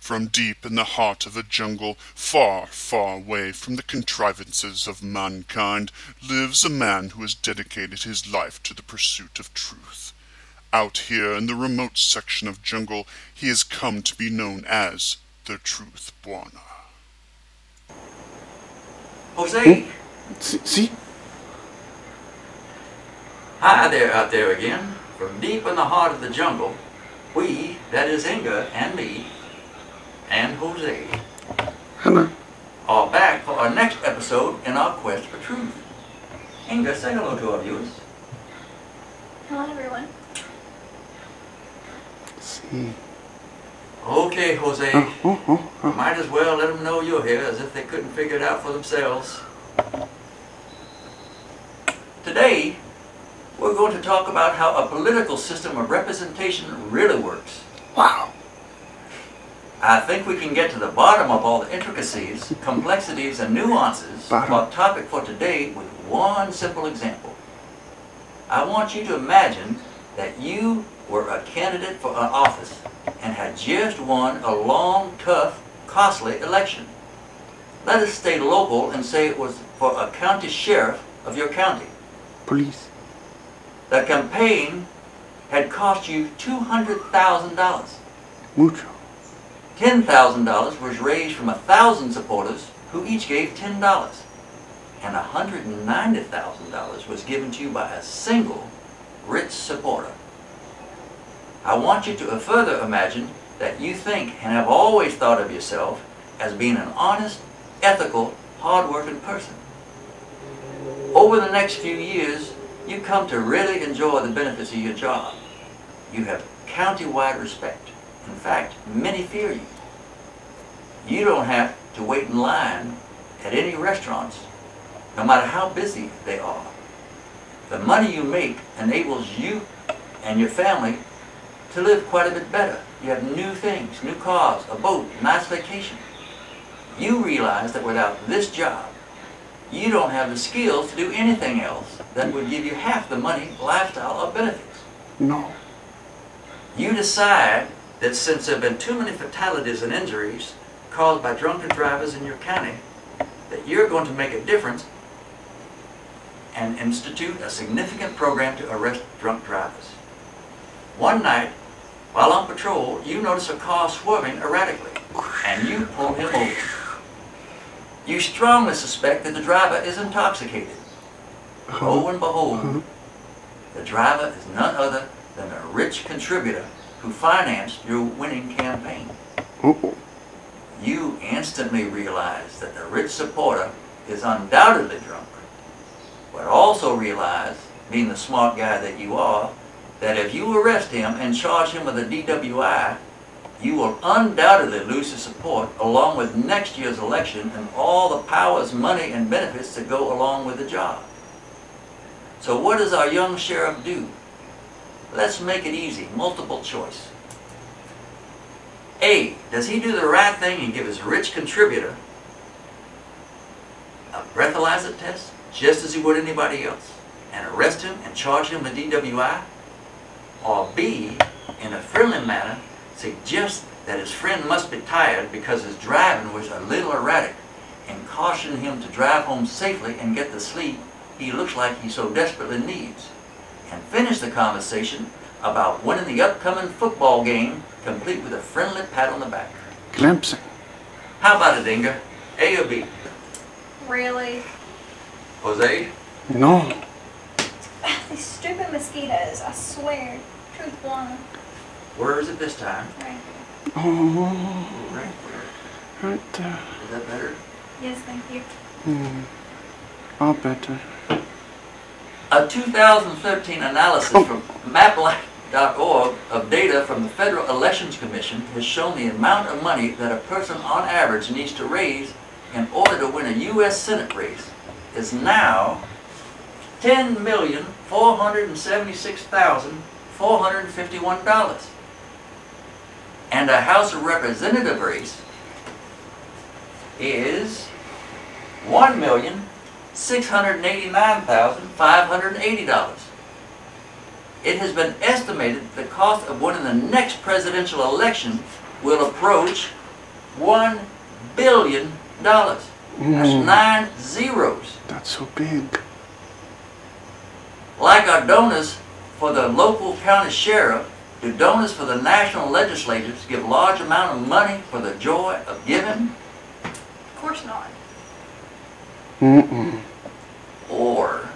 From deep in the heart of a jungle, far, far away from the contrivances of mankind, lives a man who has dedicated his life to the pursuit of truth. Out here in the remote section of jungle, he has come to be known as the Truth Bwana. Jose! See? Hi there out there again. From deep in the heart of the jungle, we, that is Inga and me, and Jose, Hello. are back for our next episode in our quest for truth. Inga, say hello to our viewers. Hello, everyone. See. Okay, Jose. Might as well let them know you're here as if they couldn't figure it out for themselves. Today, we're going to talk about how a political system of representation really works. Wow. I think we can get to the bottom of all the intricacies, complexities, and nuances of our topic for today with one simple example. I want you to imagine that you were a candidate for an office and had just won a long, tough, costly election. Let us stay local and say it was for a county sheriff of your county. Police. The campaign had cost you $200,000. Mucho. $10,000 was raised from 1,000 supporters who each gave $10. And $190,000 was given to you by a single rich supporter. I want you to further imagine that you think and have always thought of yourself as being an honest, ethical, hard-working person. Over the next few years, you come to really enjoy the benefits of your job. You have county-wide respect. In fact, many fear you. You don't have to wait in line at any restaurants, no matter how busy they are. The money you make enables you and your family to live quite a bit better. You have new things, new cars, a boat, a nice vacation. You realize that without this job, you don't have the skills to do anything else that would give you half the money, lifestyle, or benefits. No. You decide that since there have been too many fatalities and injuries caused by drunken drivers in your county, that you're going to make a difference and institute a significant program to arrest drunk drivers. One night, while on patrol, you notice a car swerving erratically, and you pull him over. You strongly suspect that the driver is intoxicated. Lo and behold, the driver is none other than a rich contributor who financed your winning campaign. You instantly realize that the rich supporter is undoubtedly drunk, but also realize, being the smart guy that you are, that if you arrest him and charge him with a DWI, you will undoubtedly lose his support along with next year's election and all the powers, money, and benefits that go along with the job. So what does our young sheriff do? Let's make it easy, multiple choice. A, does he do the right thing and give his rich contributor a breathalyzer test just as he would anybody else and arrest him and charge him with DWI? Or B, in a friendly manner, suggest that his friend must be tired because his driving was a little erratic and caution him to drive home safely and get the sleep he looks like he so desperately needs, and finish the conversation about winning the upcoming football game, complete with a friendly pat on the back. Glimpsing. How about it, Inga? A or B? Really? Jose? No. These stupid mosquitoes, I swear. Truth Bwana. Where is it this time? Right here. Oh. Right where? Right there. Is that better? Yes, thank you. All better. A 2013 analysis from maplife.org of data from the Federal Elections Commission has shown the amount of money that a person on average needs to raise in order to win a U.S. Senate race is now $10,476,451. And a House of Representative race is $1,689,580. It has been estimated that the cost of winning the next presidential election will approach $1 billion. That's 9 zeros. That's so big. Like our donors for the local county sheriff, do donors for the national legislators give large amount of money for the joy of giving? Of course not. Mm-mm. Or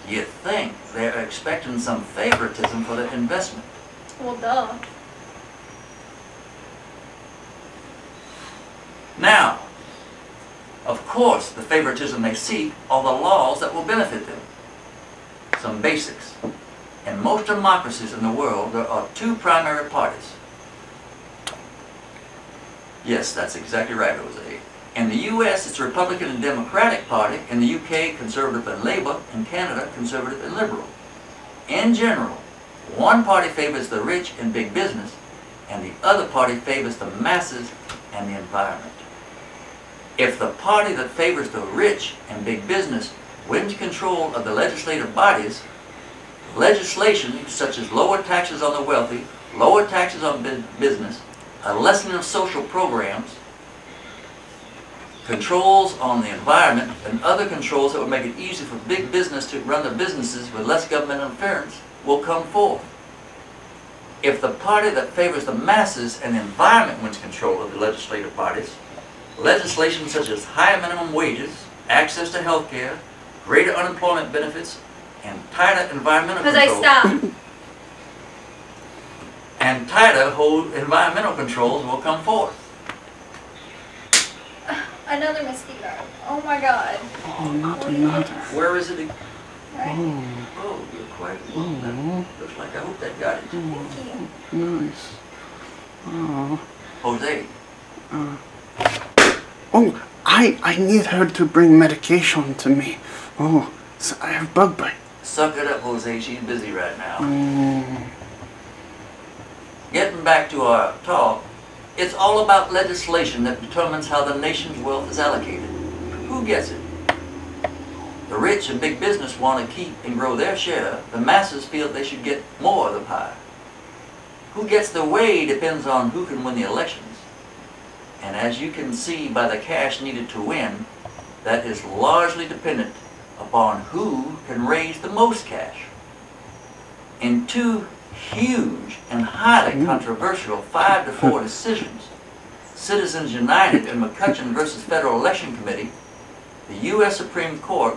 do you think they're expecting some favoritism for the investment? Well, duh. Now, of course, the favoritism they seek are the laws that will benefit them. Some basics. In most democracies in the world, there are two primary parties. Yes, that's exactly right, Jose. In the U.S., it's Republican and Democratic Party. In the U.K., Conservative and Labour. In Canada, Conservative and Liberal. In general, one party favors the rich and big business, and the other party favors the masses and the environment. If the party that favors the rich and big business wins control of the legislative bodies, legislation such as lower taxes on the wealthy, lower taxes on business, a lessening of social programs, controls on the environment, and other controls that would make it easy for big business to run their businesses with less government interference will come forth. If the party that favors the masses and the environment wins control of the legislative bodies, legislation such as higher minimum wages, access to health care, greater unemployment benefits, and tighter environmental Jose, controls. stop. And tighter environmental controls will come forth. Another mosquito. Oh my god. Oh, not another. Where is it? Right. Oh, you're quite well. Looks like I hope that got it. Thank you. Nice. Oh. Jose, Oh, I need her to bring medication to me. Oh, so I have bug bite. suck it up, Jose. She's busy right now. Mm. Getting back to our talk, it's all about legislation that determines how the nation's wealth is allocated. Who gets it? The rich and big business want to keep and grow their share. The masses feel they should get more of the pie. Who gets the way depends on who can win the elections. And as you can see by the cash needed to win, that is largely dependent upon who can raise the most cash. In two huge and highly controversial 5-4 decisions, Citizens United and McCutcheon versus Federal Election Committee, the U.S. Supreme Court,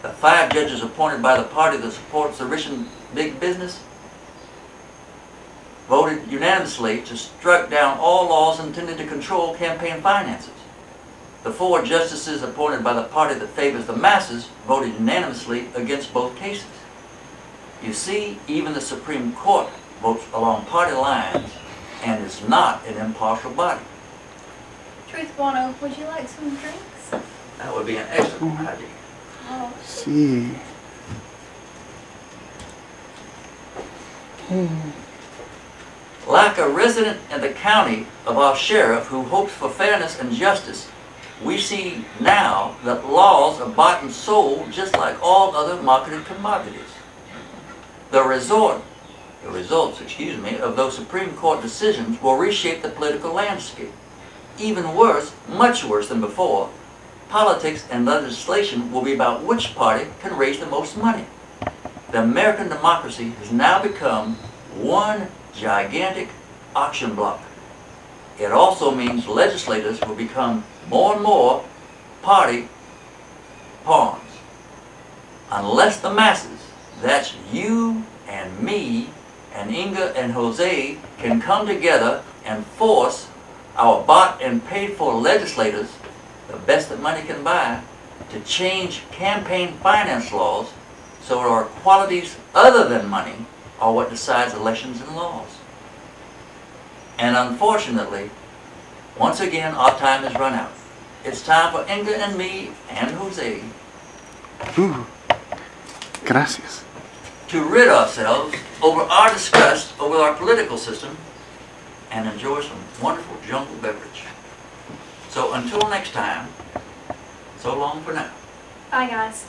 the 5 judges appointed by the party that supports the rich and big business, voted unanimously to strike down all laws intended to control campaign finances. The 4 justices appointed by the party that favors the masses voted unanimously against both cases. You see, even the Supreme Court votes along party lines and is not an impartial body. Truth Bwana, would you like some drinks? That would be an excellent idea. Oh. See. Like a resident in the county of our sheriff who hopes for fairness and justice, we see now that laws are bought and sold just like all other marketed commodities. The results, of those Supreme Court decisions will reshape the political landscape. Even worse, much worse than before, politics and legislation will be about which party can raise the most money. The American democracy has now become one gigantic auction block. It also means legislators will become more and more party pawns. Unless the masses, that's you and me and Inga and Jose, can come together and force our bought and paid for legislators, the best that money can buy, to change campaign finance laws so our qualities other than money are what decides elections and laws. And unfortunately, once again, our time has run out. It's time for Inga and me and Jose Gracias. to rid ourselves over our disgust over our political system and enjoy some wonderful jungle beverage. So until next time, so long for now. Bye, guys.